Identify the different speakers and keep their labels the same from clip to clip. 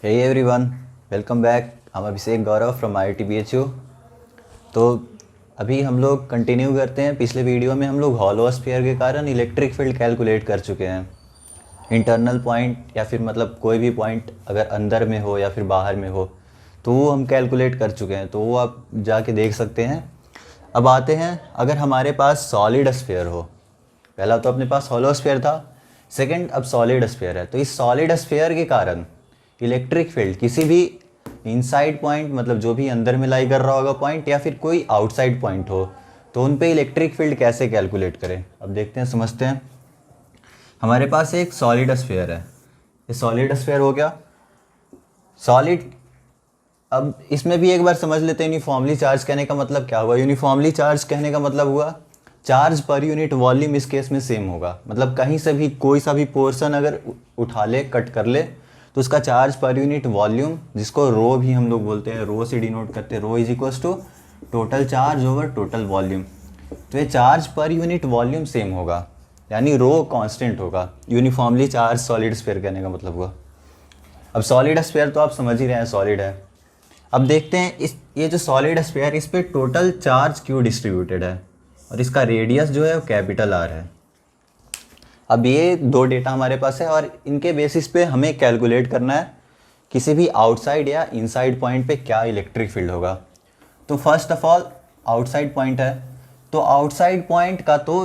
Speaker 1: Hey everyone, welcome back. हम अभिषेक गौरव from IIT BHU। तो अभी हम लोग कंटिन्यू करते हैं। पिछले वीडियो में हम लोग हॉलोस्फीयर के कारण इलेक्ट्रिक फील्ड कैलकुलेट कर चुके हैं। इंटरनल पॉइंट या फिर मतलब कोई भी पॉइंट अगर अंदर में हो या फिर बाहर में हो तो वो हम कैलकुलेट कर चुके हैं, तो वो आप जाके देख सकते हैं। अब आते हैं, अगर हमारे पास सॉलिड स्फीयर हो, पहला तो अपने पास हॉलोस्फीयर था, सेकंड अब सॉलिड स्फीयर है, तो इस सॉलिड स्फीयर के कारण इलेक्ट्रिक फील्ड किसी भी इनसाइड पॉइंट, मतलब जो भी अंदर में लाई कर रहा होगा पॉइंट, या फिर कोई आउटसाइड पॉइंट हो, तो उन पे इलेक्ट्रिक फील्ड कैसे कैलकुलेट करें। अब देखते हैं, समझते हैं। हमारे पास एक सॉलिड स्फीयर है, ये सॉलिड स्फीयर हो गया सॉलिड। अब इसमें भी एक बार समझ लेते हैं, यूनिफॉर्मली चार्ज कहने का मतलब क्या हुआ। यूनिफॉर्मली चार्ज कहने का मतलब हुआ चार्ज पर यूनिट वॉल्यूम इस केस में सेम होगा। मतलब कहीं से भी कोई सा भी पोर्शन अगर उठा ले, कट कर ले, तो उसका चार्ज पर यूनिट वॉल्यूम, जिसको रो भी हम लोग बोलते हैं, रो से डिनोट करते हैं, rho is equals to total charge over total volume. तो ये charge per unit volume same होगा, यानी रो कांस्टेंट होगा। यूनिफॉर्मली चार्ज सॉलिड स्फीयर कहने का मतलब हुआ। अब सॉलिड स्फीयर तो आप समझ ही रहे हैं, सॉलिड है। अब देखते हैं ये जो सॉलिड स्फीयर, इस पे टोटल चार्ज क्यों डिस्ट्रीब्यूटेड है, और इसका रेडियस जो है वो कैपिटल आर है। अब ये दो डेटा हमारे पास है और इनके बेसिस पे हमें कैलकुलेट करना है किसी भी आउटसाइड या इनसाइड पॉइंट पे क्या इलेक्ट्रिक फील्ड होगा। तो first of all outside point है, तो आउटसाइड पॉइंट का तो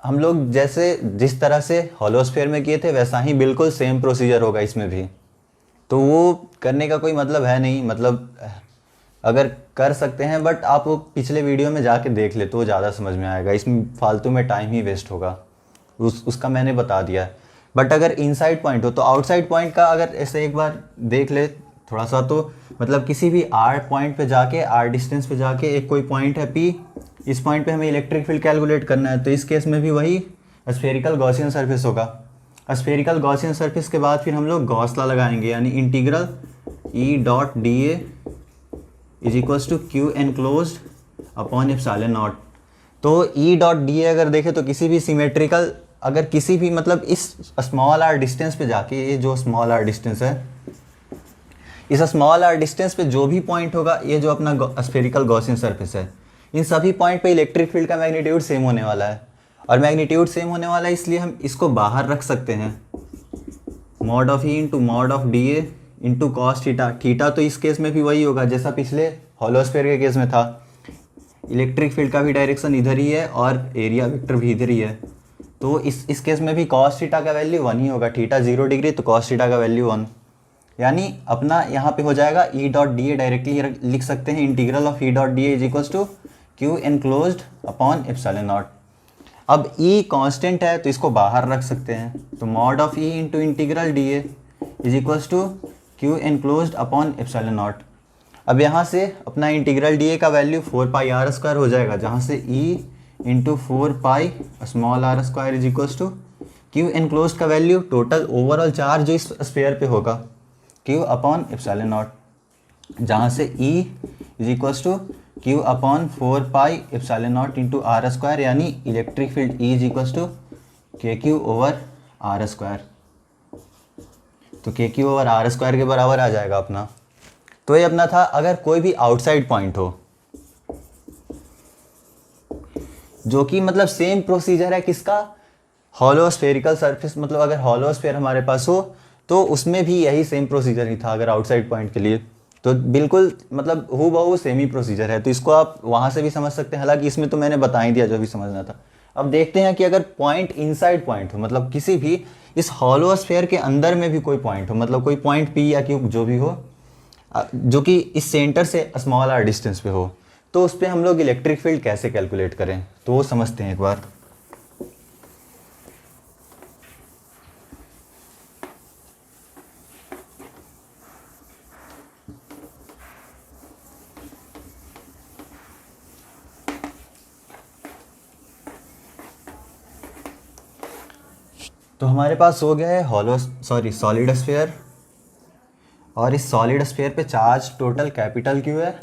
Speaker 1: हम लोग जैसे जिस तरह से हॉलोस्फीयर में किए थे वैसा ही बिल्कुल सेम प्रोसीजर होगा इसमें भी। तो वो करने का कोई मतलब है नहीं, मतलब अगर कर सकते हैं, बट आप वो पिछले वीडियो में जाके देख ले तो वो ज़्यादा समझ में आएगा। इसमें फालतू में टाइम ही वेस्ट होगा, उसका मैंने बता दिया है। बट अगर इनसाइड पॉइंट हो तो आउटसाइड पॉइंट का अगर ऐसे एक बार देख ले थोड़ा सा, तो मतलब किसी भी आर पॉइंट पे जाके, आर डिस्टेंस पे जाके एक कोई पॉइंट है पी, इस पॉइंट पे हमें इलेक्ट्रिक फील्ड कैलकुलेट करना है। तो इस केस में भी वही स्फेरिकल गॉसियन सरफेस होगा। स्फेरिकल गॉसियन सरफेस के बाद फिर हम लोग गॉस लॉ लगाएंगे, यानी integral E dot D A is equals to Q enclosed upon epsilon naught. तो ई डॉट डी ए अगर देखें तो किसी भी सिमेट्रिकल, अगर किसी भी मतलब इस स्मॉल आर डिस्टेंस पे जाके, ये जो स्मॉल आर डिस्टेंस है, इस स्मॉल आर डिस्टेंस पे जो भी पॉइंट होगा, ये जो अपना स्फेरिकल गॉसियन सरफेस है, इन सभी पॉइंट पे इलेक्ट्रिक फील्ड का मैग्नीट्यूड सेम होने वाला है। और मैग्नीट्यूड सेम होने वाला है इसलिए हम इसको बाहर रख सकते हैं, mod of E into mod of D A into cos theta. Theta तो इस केस में भी वही होगा जैसा पिछले हॉलोस्फीयर के केस में था। इलेक्ट्रिक फील्ड का भी डायरेक्शन इधर ही है और एरिया वेक्टर भी इधर ही है, तो इस केस में भी कॉस थीटा का वैल्यू 1 ही होगा। थीटा 0 डिग्री तो कॉस थीटा का वैल्यू 1, यानी अपना यहाँ पे हो जाएगा E dot D A. Directly लिख सकते हैं integral of E dot D A is equals to Q enclosed upon epsilon naught. अब ई कांस्टेंट है तो इसको बाहर रख सकते हैं, तो mod of E into integral D A is equals to Q enclosed upon epsilon naught. अब यहाँ से अपना इंटीग्रल डी ए का वैल्यू 4 पाई आर स्क्वायर हो जाएगा, जहाँ से E into 4 pi small R square is equals to Q enclosed का वैल्यू टोटल ओवरऑल चार्ज जो इस स्फीयर पे होगा, क्यू अपॉन एप्सिलॉन नॉट, जहाँ से E is equals to Q upon 4 pi epsilon naught into R square, यानी electric field E is equals to K Q over R square. तो K Q over R square के बराबर आ जाएगा अपना। तो ये अपना था अगर कोई भी आउटसाइड पॉइंट हो, जो कि मतलब सेम प्रोसीजर है किसका, हॉलोस्फेरिकल सरफेस। मतलब अगर हॉलोस्फीयर हमारे पास हो तो उसमें भी यही सेम प्रोसीजर ही था अगर आउटसाइड पॉइंट के लिए, तो बिल्कुल मतलब हूबहू सेम ही प्रोसीजर है। तो इसको आप वहाँ से भी समझ सकते हैं, हालांकि इसमें तो मैंने बता ही दिया जो भी समझना था। अब देखते हैं कि अगर पॉइंट इनसाइड पॉइंट हो, मतलब किसी भी इस हॉलोस्फीयर के अंदर में भी कोई पॉइंट हो, मतलब कोई पॉइंट पी या क्यू जो भी हो, जो कि इस सेंटर से स्मॉल आर डिस्टेंस पे हो, तो उस पर हम लोग इलेक्ट्रिक फील्ड कैसे कैलकुलेट करें, तो वो समझते हैं एक बार। तो हमारे पास हो गया है सॉलिड स्फीयर, और इस सॉलिड स्फीयर पे चार्ज टोटल कैपिटल क्यू है,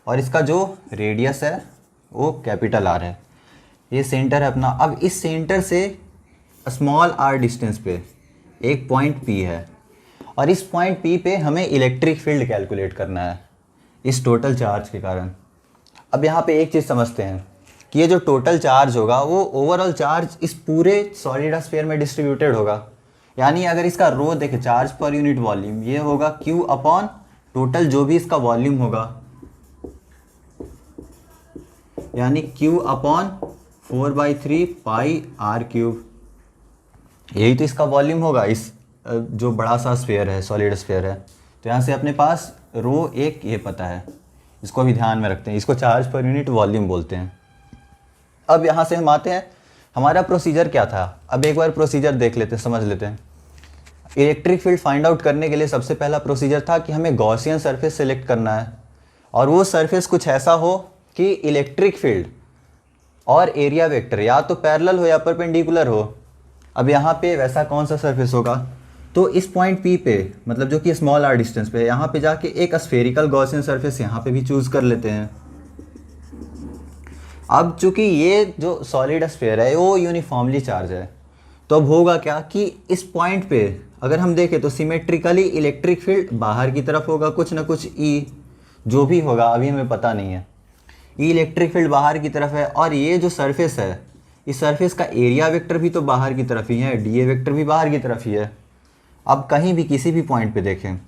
Speaker 1: और इसका जो रेडियस है वो कैपिटल आर है। ये सेंटर है अपना। अब इस सेंटर से स्मॉल आर डिस्टेंस पे एक पॉइंट पी है, और इस पॉइंट P पे हमें इलेक्ट्रिक फील्ड कैलकुलेट करना है इस टोटल चार्ज के कारण। अब यहाँ पे एक चीज़ समझते हैं कि ये जो टोटल चार्ज होगा वो ओवरऑल चार्ज इस पूरे सॉलिड स्फीयर में डिस्ट्रीब्यूटेड होगा। यानी अगर इसका रो देखे चार्ज पर यूनिट वॉल्यूम, ये होगा Q अपॉन टोटल जो भी इसका वॉल्यूम होगा, यानी Q अपॉन 4/3 पाई r क्यूब। यही तो इसका वॉल्यूम होगा इस जो बड़ा सा स्फीयर है, सॉलिड स्फीयर है। तो यहाँ से अपने पास रो एक ये पता है, इसको भी ध्यान में रखते हैं, इसको चार्ज पर यूनिट वॉल्यूम बोलते हैं। अब यहाँ से हम आते हैं, हमारा प्रोसीजर क्या था। अब एक बार प्रोसीजर देख लेते हैं, समझ लेते हैं। इलेक्ट्रिक फील्ड फाइंड आउट करने के लिए सबसे पहला प्रोसीजर था कि हमें गॉसियन सरफेस सेलेक्ट करना है, और वो सरफेस कुछ ऐसा हो कि इलेक्ट्रिक फील्ड और एरिया वेक्टर या तो पैरेलल हो या परपेंडिकुलर हो। अब यहाँ पे वैसा कौन सा सरफेस होगा, तो इस पॉइंट P पे, मतलब जो कि स्मॉल r डिस्टेंस पे है, यहाँ पे जाके एक स्फेरिकल गॉसियन सरफेस यहाँ पे भी चूज़ कर लेते हैं। अब चूंकि ये जो सॉलिड स्फीयर है वो यूनिफॉर्मली चार्ज है, तो अब होगा क्या कि इस पॉइंट पे अगर हम देखें तो सिमेट्रिकली इलेक्ट्रिक फील्ड बाहर की तरफ होगा, कुछ ना कुछ E जो भी होगा अभी हमें पता नहीं है, E इलेक्ट्रिक फील्ड बाहर की तरफ है। और ये जो सरफेस है, इस सरफेस का एरिया वेक्टर भी तो बाहर की तरफ ही है, DA वेक्टर भी बाहर की तरफ ही है। अब कहीं भी किसी भी पॉइंट पे देखें,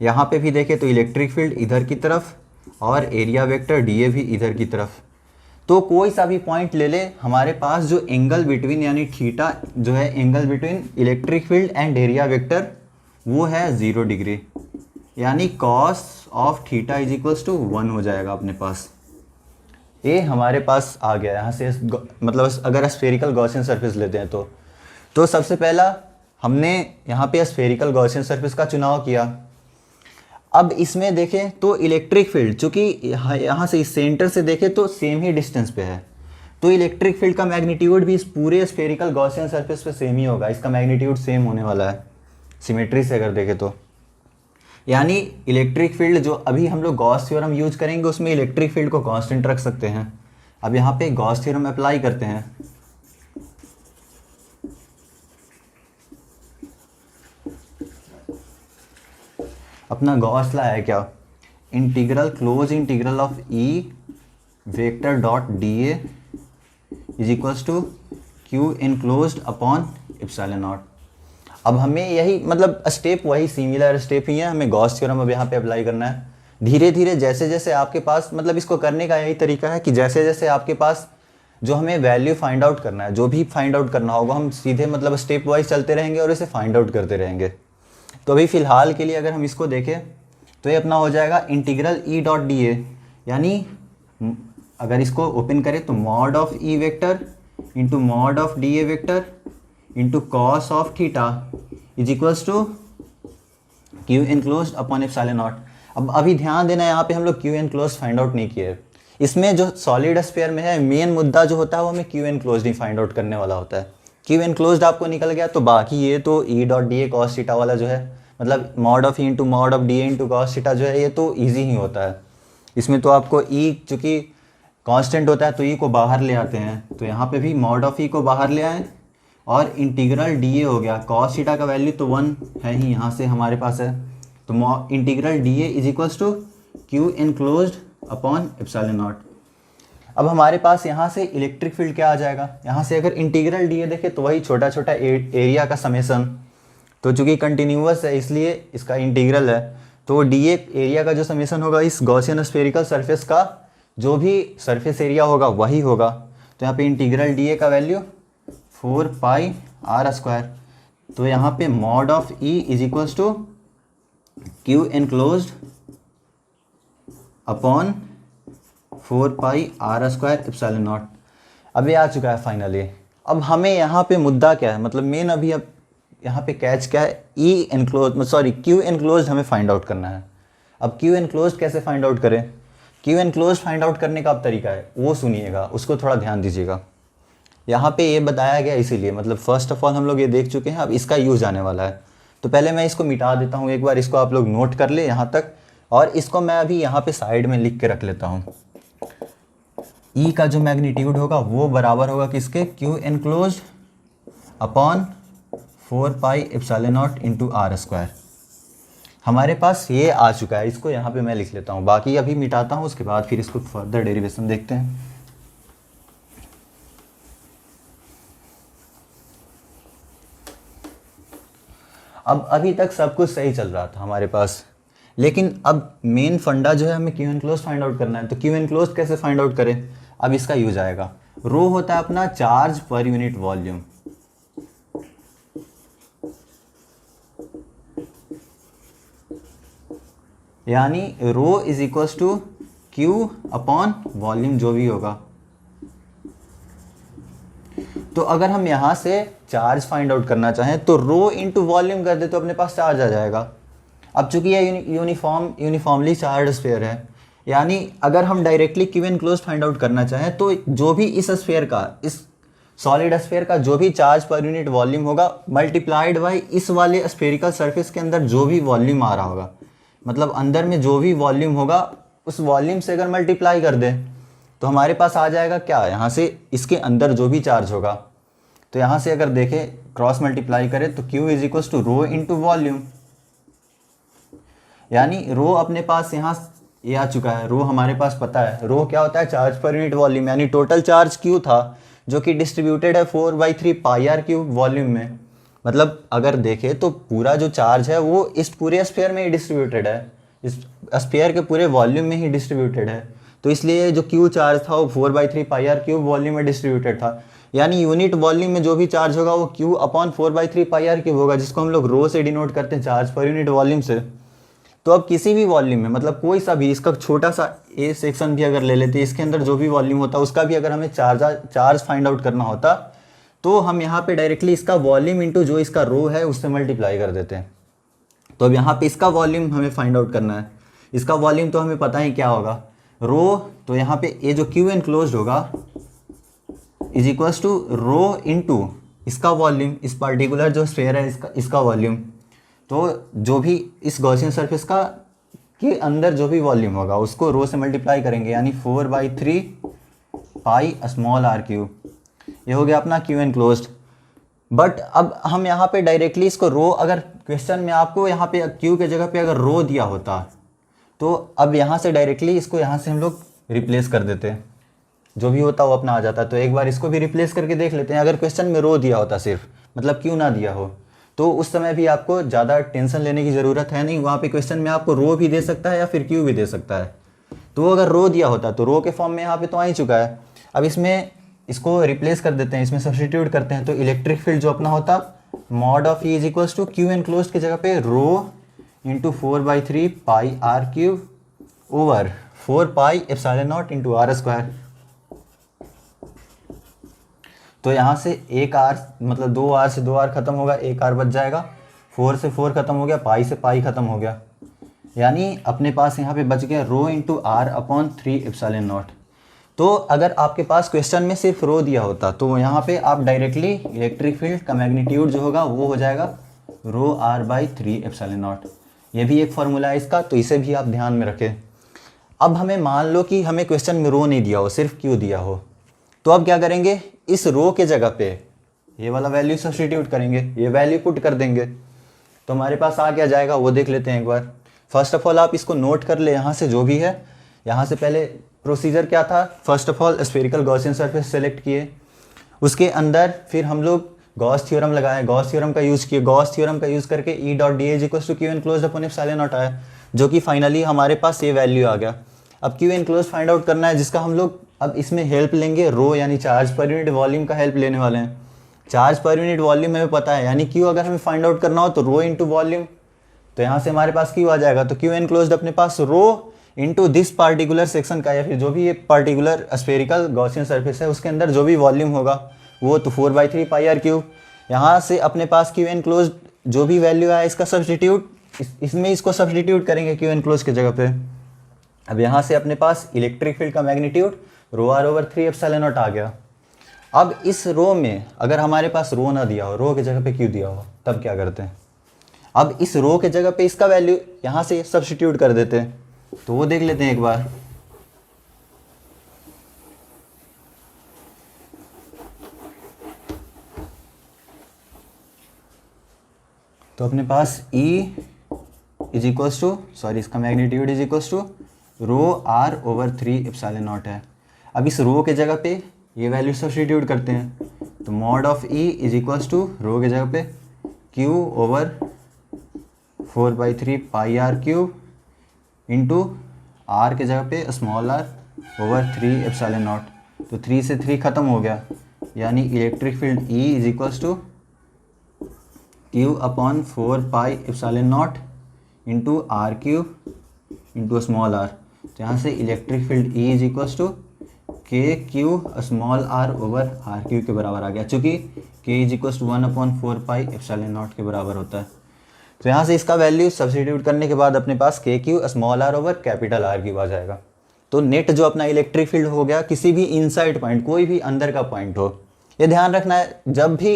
Speaker 1: यहाँ पे भी देखें तो इलेक्ट्रिक फील्ड इधर की तरफ और एरिया वेक्टर DA भी इधर की तरफ। तो कोई सा भी पॉइंट ले ले, हमारे पास जो एंगल बिटवीन यानी थीटा जो है angle between electric field and area vector वो है 0 डिग्री, यानी cos of theta is equals to 1 हो जाएगा अपने पास। ये हमारे पास आ गया। यहाँ से मतलब अगर स्फेरिकल गॉसियन सरफेस लेते हैं तो सबसे पहला हमने यहाँ पे स्फेरिकल गॉसियन सरफेस का चुनाव किया। अब इसमें देखें तो इलेक्ट्रिक फील्ड चूँकि यहाँ से इस सेंटर से देखें तो सेम ही डिस्टेंस पे है, तो इलेक्ट्रिक फील्ड का मैग्नीट्यूड भी इस पूरे स्फेरिकल गॉसियन सरफेस पे सेम ही होगा, इसका मैग्नीट्यूड सेम होने वाला है सिमेट्री से अगर देखें तो। यानी इलेक्ट्रिक फील्ड जो अभी हम लोग गॉस थ्योरम यूज करेंगे उसमें इलेक्ट्रिक फील्ड को कांस्टेंट रख सकते हैं। अब यहाँ पे गॉस थ्योरम अप्लाई करते हैं। अपना गॉस ला है क्या, integral close integral of E vector dot DA is equals to Q enclosed upon epsilon naught. अब हमें यही मतलब स्टेप वही सिमिलर स्टेप ही है, हमें गॉस थ्योरम अब यहाँ पे अप्लाई करना है। धीरे धीरे जैसे जैसे आपके पास मतलब इसको करने का यही तरीका है कि जैसे जैसे आपके पास जो हमें वैल्यू फाइंड आउट करना है, जो भी फाइंड आउट करना होगा, हम सीधे मतलब स्टेप वाइज चलते रहेंगे और इसे फाइंड आउट करते रहेंगे। तो अभी फ़िलहाल के लिए अगर हम इसको देखें तो ये अपना हो जाएगा इंटीग्रल E डॉट DA, यानी अगर इसको ओपन करें तो mod of E vector into mod of DA vector into cos of theta is equals to Q enclosed upon epsilon naught. अब अभी ध्यान देना, यहाँ पे हम लोग Q इनक्लोज्ड फाइंड आउट नहीं किए। इसमें जो सॉलिड स्फीयर में है मेन मुद्दा जो होता है वो हमें Q इनक्लोज्ड ही फाइंड आउट करने वाला होता है। Q इनक्लोज्ड आपको निकल गया तो बाकी ये तो E dot DA cos theta वाला जो है, मतलब mod of E into mod of DA into cos theta जो है ये तो ईजी ही होता है। इसमें तो आपको E चूँकि कांस्टेंट होता है तो E को बाहर ले आते हैं, तो यहाँ पे भी मॉड ऑफ E को बाहर ले आए और इंटीग्रल DA हो गया। कॉस थीटा का वैल्यू तो 1 है ही, यहाँ से हमारे पास है, तो integral DA is equals to Q enclosed upon epsilon naught. अब हमारे पास यहाँ से इलेक्ट्रिक फील्ड क्या आ जाएगा, यहाँ से अगर इंटीग्रल DA देखें तो वही छोटा छोटा एरिया का समेसन, तो चूँकि कंटिन्यूअस है इसलिए इसका इंटीग्रल है, तो DA एरिया का जो समेसन होगा इस गॉसियन स्फेरिकल सरफेस का जो भी सरफेस एरिया होगा वही होगा। तो यहाँ पे इंटीग्रल DA का वैल्यू 4 पाई r², तो यहाँ पे mod of E is equals to Q enclosed upon 4 pi r² epsilon naught. अब ये आ चुका है फाइनली। अब हमें यहाँ पे मुद्दा क्या है, मतलब मेन अभी अब यहाँ पे कैच क्या है, Q इनक्लोज्ड हमें फाइंड आउट करना है। अब Q इनक्लोज्ड कैसे फाइंड आउट करें, Q इनक्लोज्ड फाइंड आउट करने का अब तरीका है वो सुनिएगा, उसको थोड़ा ध्यान दीजिएगा। यहाँ पे ये बताया गया इसीलिए, मतलब फर्स्ट ऑफ ऑल हम लोग ये देख चुके हैं, अब इसका यूज आने वाला है। तो पहले मैं इसको मिटा देता हूँ एक बार, इसको आप लोग नोट कर ले यहाँ तक, और इसको मैं अभी यहाँ पे साइड में लिख के रख लेता हूँ। E का जो मैग्नीट्यूड होगा वो बराबर होगा किसके, Q enclosed upon 4 pi epsilon naught into r²। हमारे पास ये आ चुका है, इसको यहाँ पे मैं लिख लेता हूँ, बाकी अभी मिटाता हूँ, उसके बाद फिर इसको फर्दर डेरिवेशन देखते हैं। अब अभी तक सब कुछ सही चल रहा था हमारे पास, लेकिन अब मेन फंडा जो है, हमें Q enclose find out करना है। तो क्यू एन क्लोज कैसे फाइंड आउट करें, अब इसका यूज आएगा। रो होता है अपना चार्ज पर यूनिट वॉल्यूम, यानी rho is equals to Q upon volume जो भी होगा। तो अगर हम यहाँ से चार्ज फाइंड आउट करना चाहें तो रो इंटू वॉल्यूम कर दे तो अपने पास चार्ज आ जाएगा। अब चूंकि यह यूनिफॉर्मली चार्ज स्फीयर है, यानी अगर हम directly Q enclose find out करना चाहें तो जो भी इस स्फीयर का, इस सॉलिड स्फीयर का जो भी चार्ज पर यूनिट वॉल्यूम होगा मल्टीप्लाइड बाई इस वाले स्फेरिकल सरफेस के अंदर जो भी वॉल्यूम आ रहा होगा, मतलब अंदर में जो भी वॉल्यूम होगा उस वॉल्यूम से अगर मल्टीप्लाई कर दे तो हमारे पास आ जाएगा क्या, यहाँ से इसके अंदर जो भी चार्ज होगा। तो यहाँ से अगर देखें क्रॉस मल्टीप्लाई करें तो Q is equals to rho into volume, यानी रो अपने पास यहाँ ये आ चुका है। रो हमारे पास पता है, रो क्या होता है, चार्ज पर यूनिट वॉल्यूम, यानी टोटल चार्ज Q था जो कि डिस्ट्रीब्यूटेड है 4/3 पाई आर क्यूब वॉल्यूम में। मतलब अगर देखें तो पूरा जो चार्ज है वो इस पूरे स्फीयर में ही डिस्ट्रीब्यूटेड है, इस स्फीयर के पूरे वॉल्यूम में ही डिस्ट्रीब्यूटेड है। तो इसलिए जो Q चार्ज था वो 4/3 पाई आर क्यूब वॉल्यूम में डिस्ट्रीब्यूटेड था, यानी यूनिट वॉल्यूम में जो भी चार्ज होगा वो Q upon 4/3 pi R cube होगा, जिसको हम लोग रो से डिनोट करते हैं, चार्ज पर यूनिट वॉल्यूम से। तो अब किसी भी वॉल्यूम में, मतलब कोई सा भी, इसका छोटा सा ए सेक्शन भी अगर ले लेते हैं, इसके अंदर जो भी वॉल्यूम होता है उसका भी अगर हमें चार्ज फाइंड आउट करना होता तो हम यहाँ पे डायरेक्टली इसका वॉल्यूम इंटू जो इसका रो है उससे मल्टीप्लाई कर देते हैं। तो अब यहाँ पे इसका वॉल्यूम हमें फाइंड आउट करना है। इसका वॉल्यूम तो हमें पता ही क्या होगा, रो, तो यहाँ पे ये जो क्यू एन क्लोज होगा is equals to rho into इसका वॉल्यूम, इस पार्टिकुलर जो स्फीयर है इसका वॉल्यूम। तो जो भी इस गॉसियन सरफेस का के अंदर जो भी वॉल्यूम होगा उसको रो से मल्टीप्लाई करेंगे, यानी 4/3 पाई स्मॉल आर क्यूब, ये हो गया अपना क्यू एन क्लोज्ड। बट अब हम यहाँ पे डायरेक्टली इसको रो, अगर क्वेश्चन में आपको यहाँ पे क्यू के जगह पे अगर रो दिया होता तो अब यहाँ से डायरेक्टली इसको यहाँ से हम लोग रिप्लेस कर देते, जो भी होता वो अपना आ जाता। तो एक बार इसको भी रिप्लेस करके देख लेते हैं। अगर क्वेश्चन में रो दिया होता सिर्फ, मतलब क्यू ना दिया हो, तो उस समय भी आपको ज़्यादा टेंशन लेने की ज़रूरत है नहीं। वहाँ पे क्वेश्चन में आपको रो भी दे सकता है या फिर क्यू भी दे सकता है। तो अगर रो दिया होता तो रो के फॉर्म में यहाँ पे तो आ ही चुका है। अब इसमें इसको रिप्लेस कर देते हैं, इसमें सब्स्टिट्यूट करते हैं, तो इलेक्ट्रिक फील्ड जो अपना होता mod of E is equals to Q enclosed की जगह पे rho into 4/3 pi R cube over 4 pi epsilon naught into R square. तो यहाँ से एक आर, मतलब 2 आर से 2 आर खत्म होगा, एक आर बच जाएगा, 4 से 4 खत्म हो गया, पाई से पाई खत्म हो गया, यानी अपने पास यहाँ पे बच गया rho into R upon 3 epsilon naught. तो अगर आपके पास क्वेश्चन में सिर्फ रो दिया होता तो यहाँ पे आप डायरेक्टली इलेक्ट्रिक फील्ड का मैग्नीट्यूड जो होगा वो हो जाएगा रो आर बाई 3 एप्सिलॉन नॉट। ये भी एक फार्मूला है इसका, तो इसे भी आप ध्यान में रखें। अब हमें मान लो कि हमें क्वेश्चन में रो नहीं दिया हो, सिर्फ क्यू दिया हो, तो अब क्या करेंगे, इस रो के जगह पे ये वाला वैल्यू सब्स्टिट्यूट करेंगे, ये वैल्यू पुट कर देंगे, तो हमारे पास आ क्या जाएगा वो देख लेते हैं एक बार। फर्स्ट ऑफ ऑल आप इसको नोट कर ले, यहाँ से जो भी है, यहाँ से पहले प्रोसीजर क्या था, first of all spherical Gaussian surface select किए, उसके अंदर फिर हम लोग गॉस थ्योरम लगाए, गॉस थ्योरम का यूज़ किए, गॉस थ्योरम का यूज़ करके E dot D is equals to Q enclose upon epsilon naught आया, जो कि फाइनली हमारे पास ये वैल्यू आ गया। अब Q enclose find out करना है, जिसका हम लोग अब इसमें हेल्प लेंगे रो, यानी चार्ज पर यूनिट वॉल्यूम का हेल्प लेने वाले हैं। चार्ज पर यूनिट वॉल्यूम हमें पता है, यानी क्यू अगर हमें फाइंड आउट करना हो तो रो इंटू वॉल्यूम, तो यहाँ से हमारे पास क्यू आ जाएगा, तो क्यू एन क्लोज अपने पास rho into this particular section का, या फिर जो भी ये पार्टिकुलर स्फेरिकल गॉसियन सरफेस है उसके अंदर जो भी वॉल्यूम होगा वो, तो 4/3 पाई आर क्यूब। यहाँ से अपने पास क्यू एन क्लोज जो भी वैल्यू है इसका सब्स्टिट्यूट, इसमें इसको सब्स्टिट्यूट करेंगे क्यू एन क्लोज की जगह पे। अब यहाँ से अपने पास इलेक्ट्रिक फील्ड का magnitude rho R over 3 epsilon naught आ गया। अब इस रो में अगर हमारे पास रो ना दिया हो, रो की जगह पे क्यू दिया हो, तब क्या करते हैं, अब इस रो के जगह पे इसका वैल्यू यहाँ से सब्स्टिट्यूट कर देते हैं, तो वो देख लेते हैं एक बार। तो अपने पास E इज इक्वल्स टू इसका magnitude is equals to rho R over 3 epsilon naught है। अब इस रो के जगह पे ये वैल्यू सब्स्टिट्यूट करते हैं, तो mod of E is equals to rho के जगह पे Q over 4/3 pi R cube into R के जगह पे small R over 3 epsilon naught. तो 3 से 3 ख़त्म हो गया, यानी electric field E is equals to Q upon 4 pi epsilon naught into R cube into small R. तो यहाँ से electric field E is equals to K Q small R over R Q के बराबर आ गया, चूँकि K is equals to 1/4 pi epsilon naught के बराबर होता है। तो यहाँ से इसका वैल्यू सब्स्टिट्यूट करने के बाद अपने पास K Q small R over capital R cube आ जाएगा। तो नेट जो अपना इलेक्ट्रिक फील्ड हो गया किसी भी इनसाइड पॉइंट, कोई भी अंदर का पॉइंट हो, ये ध्यान रखना है जब भी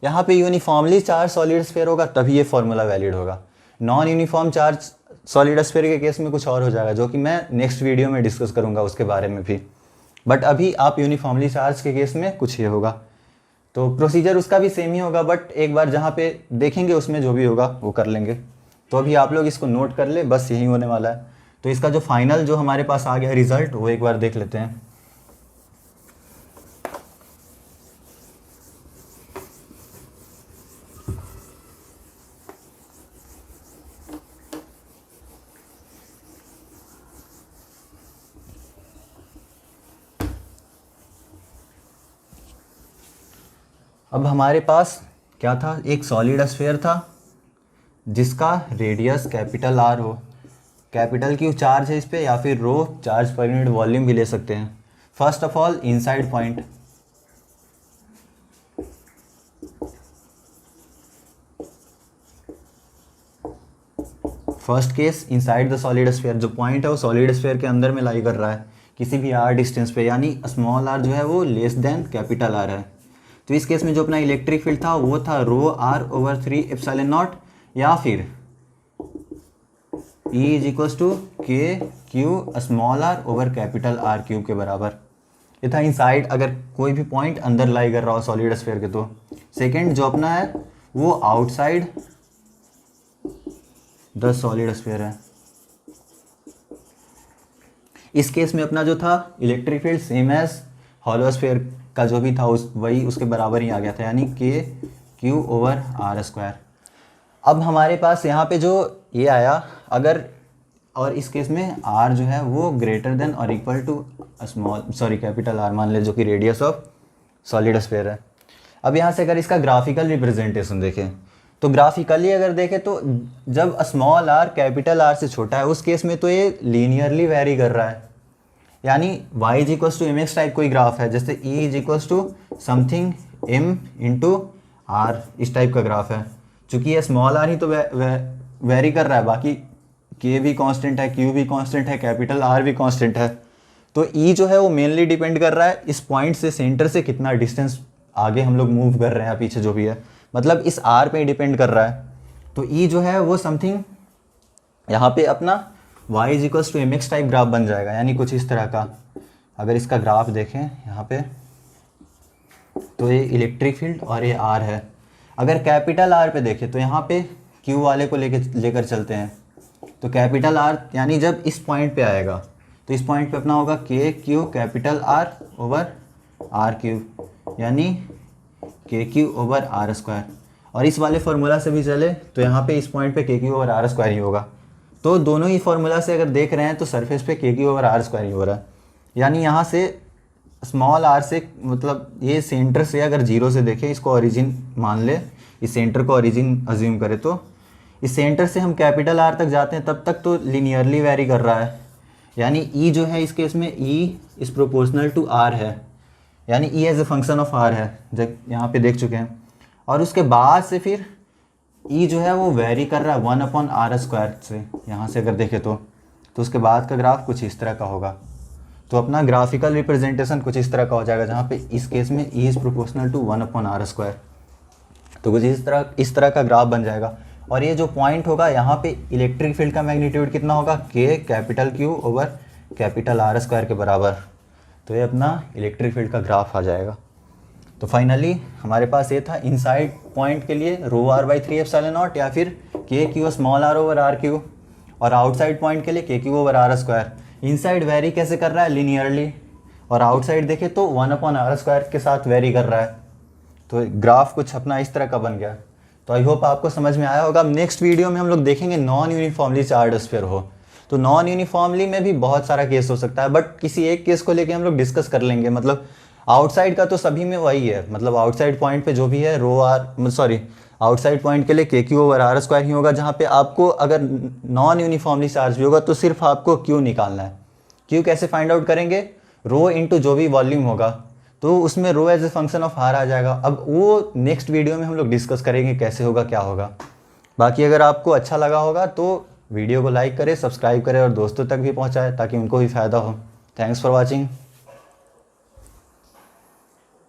Speaker 1: यहाँ पे यूनिफॉर्मली चार्ज सॉलिड स्फीयर होगा तभी ये फॉर्मूला वैलिड होगा। Non uniform charge solid sphere के केस में कुछ और हो जाएगा, जो कि मैं नेक्स्ट वीडियो में डिस्कस करूँगा उसके बारे में भी। बट अभी आप यूनिफॉर्मली चार्ज के केस में कुछ ये होगा, तो प्रोसीजर उसका भी सेम ही होगा, बट एक बार जहाँ पे देखेंगे उसमें जो भी होगा वो कर लेंगे। तो अभी आप लोग इसको नोट कर ले, बस यही होने वाला है। तो इसका जो फाइनल जो हमारे पास आ गया रिजल्ट वो एक बार देख लेते हैं। अब हमारे पास क्या था, एक सॉलिड स्फीयर था जिसका रेडियस कैपिटल आर हो, कैपिटल क्यू चार्ज है इस पे, या फिर रो चार्ज पर यूनिट वॉल्यूम भी ले सकते हैं। First of all inside point, first case inside the solid sphere, जो पॉइंट है वो सॉलिड स्फीयर के अंदर में लाई कर रहा है किसी भी आर डिस्टेंस पे, यानी स्मॉल आर जो है वो लेस देन कैपिटल आर है। तो इस केस में जो अपना इलेक्ट्रिक फील्ड था वो था rho R over 3 epsilon naught, या फिर E is equals to K Q small R over capital R cube के बराबर। ये था इनसाइड, अगर कोई भी पॉइंट अंदर लाई कर रहा हो सॉलिड स्फीयर के। तो सेकंड जो अपना है वो आउटसाइड द सॉलिड स्फीयर है। इस केस में अपना जो था electric field same as hollow sphere का जो भी था वही उसके बराबर ही आ गया था, यानी K Q over R square. अब हमारे पास यहाँ पे जो ये आया, अगर और इस केस में आर जो है वो ग्रेटर देन और इक्वल टू कैपिटल आर मान ले, जो कि रेडियस ऑफ सॉलिड स्फीयर है। अब यहाँ से अगर इसका ग्राफिकल रिप्रेजेंटेशन देखें, तो ग्राफिकली अगर देखें तो जब स्मॉल आर कैपिटल आर से छोटा है उस केस में तो ये लीनियरली वेरी कर रहा है, यानी y is equals to M X type कोई ग्राफ है, जैसे E is equals to something m into R, इस टाइप का ग्राफ है। चूँकि ये स्मॉल आर ही तो वेरी कर रहा है, बाकी k भी कांस्टेंट है, q भी कांस्टेंट है, कैपिटल R भी कांस्टेंट है। तो E जो है वो मेनली डिपेंड कर रहा है इस पॉइंट से, सेंटर से कितना डिस्टेंस आगे हम लोग मूव कर रहे हैं, पीछे जो भी है, मतलब इस R पे डिपेंड कर रहा है। तो E जो है वो समथिंग यहाँ पे अपना y is equals to M X type graph बन जाएगा, यानी कुछ इस तरह का। अगर इसका ग्राफ देखें यहाँ पे, तो ये इलेक्ट्रिक फील्ड और ये R है। अगर कैपिटल R पे देखें तो यहाँ पे Q वाले को लेकर चलते हैं, तो कैपिटल R यानी जब इस पॉइंट पे आएगा तो इस पॉइंट पे अपना होगा K Q capital R over R cube, यानी K Q over R square. और इस वाले फार्मूला से भी चले तो यहाँ पे इस पॉइंट पे के क्यू ओवर आर स्क्वायर ही होगा। तो दोनों ही फार्मूला से अगर देख रहे हैं तो सरफेस पे के क्यू ओवर आर स्क्वायर ही हो रहा है, यानी यहाँ से स्मॉल आर से, मतलब ये सेंटर से अगर जीरो से देखें, इसको ओरिजिन मान ले, इस सेंटर को ओरिजिन अज्यूम करें, तो इस सेंटर से हम कैपिटल आर तक जाते हैं तब तक तो लीनियरली वेरी कर रहा है, यानी ई जो है इस केस में E is proportional to R है, यानी E as a function of R है, जब यहाँ पे देख चुके हैं। और उसके बाद से फिर ई जो है वो वेरी कर रहा है 1/r स्क्वायर से, यहाँ से अगर देखें तो उसके बाद का ग्राफ कुछ इस तरह का होगा। तो अपना ग्राफिकल रिप्रेजेंटेशन कुछ इस तरह का हो जाएगा, जहाँ पे इस केस में E is proportional to 1/r square. तो कुछ इस तरह का ग्राफ बन जाएगा। और ये जो पॉइंट होगा यहाँ पे इलेक्ट्रिक फील्ड का मैग्नीट्यूड कितना होगा, के capital Q over capital are square के बराबर। तो ये अपना इलेक्ट्रिक फील्ड का ग्राफ आ जाएगा। तो फाइनली हमारे पास ये था इनसाइड पॉइंट के लिए रो r/3 एप्सिलॉन नॉट या फिर K Q small R over R Q, और आउटसाइड पॉइंट के लिए K Q over R square. Inside vary कैसे कर रहा है, लीनियरली, और आउटसाइड देखे तो 1/r² के साथ वेरी कर रहा है। तो ग्राफ कुछ अपना इस तरह का बन गया। तो आई होप आपको समझ में आया होगा। अब नेक्स्ट वीडियो में हम लोग देखेंगे नॉन यूनिफॉर्मली चार्ज स्फीयर हो। तो नॉन यूनिफॉर्मली में भी बहुत सारा केस हो सकता है, बट किसी एक केस को लेके हम लोग डिस्कस कर लेंगे। मतलब आउटसाइड का तो सभी में वही है, मतलब आउटसाइड पॉइंट पे जो भी है आउटसाइड पॉइंट के लिए K Q over R square ही होगा, जहाँ पे आपको अगर नॉन यूनिफॉर्मली चार्ज भी होगा तो सिर्फ आपको क्यू निकालना है। क्यू कैसे फाइंड आउट करेंगे, रो इंटू जो भी वॉल्यूम होगा, तो उसमें rho as a function of R आ जाएगा। अब वो नेक्स्ट वीडियो में हम लोग डिस्कस करेंगे कैसे होगा, क्या होगा। बाकी अगर आपको अच्छा लगा होगा तो वीडियो को लाइक करें, सब्सक्राइब करें और दोस्तों तक भी पहुंचाएं ताकि उनको भी फ़ायदा हो। Thanks for watching.